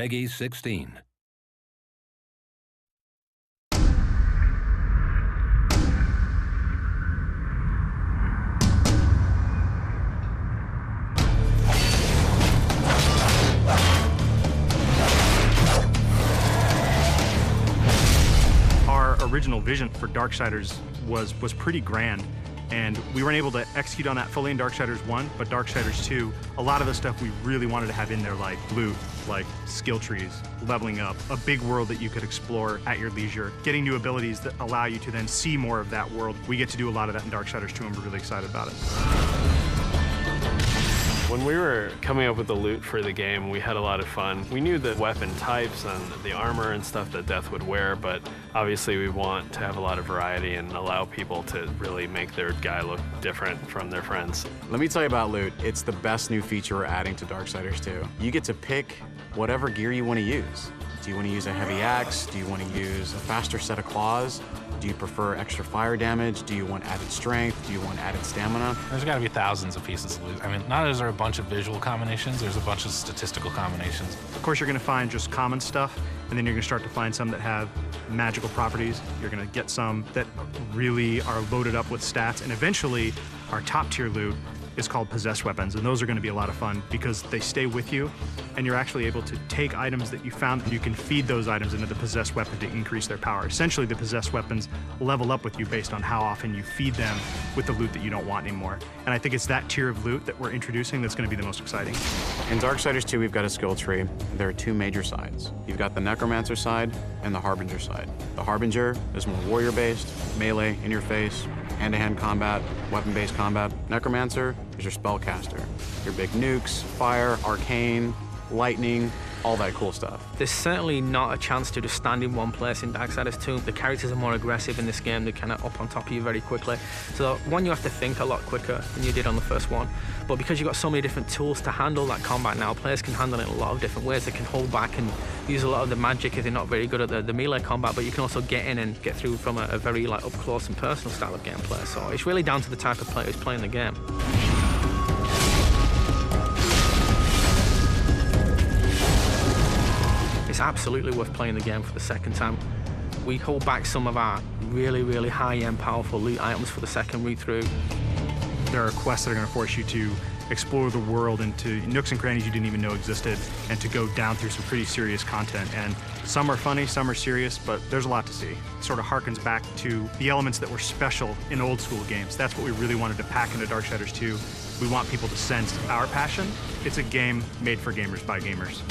Peggy 16. Our original vision for Darksiders was pretty grand, and we weren't able to execute on that fully in Darksiders 1, but Darksiders 2, a lot of the stuff we really wanted to have in there, like loot, like skill trees, leveling up, a big world that you could explore at your leisure, getting new abilities that allow you to then see more of that world. We get to do a lot of that in Darksiders 2, and we're really excited about it. When we were coming up with the loot for the game, we had a lot of fun. We knew the weapon types and the armor and stuff that Death would wear, but obviously we want to have a lot of variety and allow people to really make their guy look different from their friends. Let me tell you about loot. It's the best new feature we're adding to Darksiders 2. You get to pick whatever gear you want to use. Do you want to use a heavy axe? Do you want to use a faster set of claws? Do you prefer extra fire damage? Do you want added strength? Do you want added stamina? There's got to be thousands of pieces of loot. I mean, not only is there a bunch of visual combinations, there's a bunch of statistical combinations. Of course, you're going to find just common stuff, and then you're going to start to find some that have magical properties. You're going to get some that really are loaded up with stats, and eventually, our top-tier loot is called possessed weapons, and those are going to be a lot of fun because they stay with you, and you're actually able to take items that you found, and you can feed those items into the possessed weapon to increase their power. Essentially, the possessed weapons level up with you based on how often you feed them with the loot that you don't want anymore. And I think it's that tier of loot that we're introducing that's going to be the most exciting. In Darksiders 2, we've got a skill tree. There are two major sides. You've got the Necromancer side and the Harbinger side. The Harbinger is more warrior-based, melee, in-your-face, hand-to-hand combat, weapon-based combat. Necromancer is your spellcaster. Your big nukes, fire, arcane, lightning, all that cool stuff. There's certainly not a chance to just stand in one place in Darksiders 2. The characters are more aggressive in this game. They're kind of up on top of you very quickly. So one, you have to think a lot quicker than you did on the first one. But because you've got so many different tools to handle that combat now, players can handle it in a lot of different ways. They can hold back and use a lot of the magic if they're not very good at the melee combat, but you can also get in and get through from a very up close and personal style of gameplay. So it's really down to the type of player who's playing the game. It's absolutely worth playing the game for the second time. We hold back some of our really high-end, powerful loot items for the second read through. There are quests that are going to force you to explore the world into nooks and crannies you didn't even know existed, and to go down through some pretty serious content. And some are funny, some are serious, but there's a lot to see. It sort of harkens back to the elements that were special in old school games. That's what we really wanted to pack into Darksiders 2. We want people to sense our passion. It's a game made for gamers by gamers.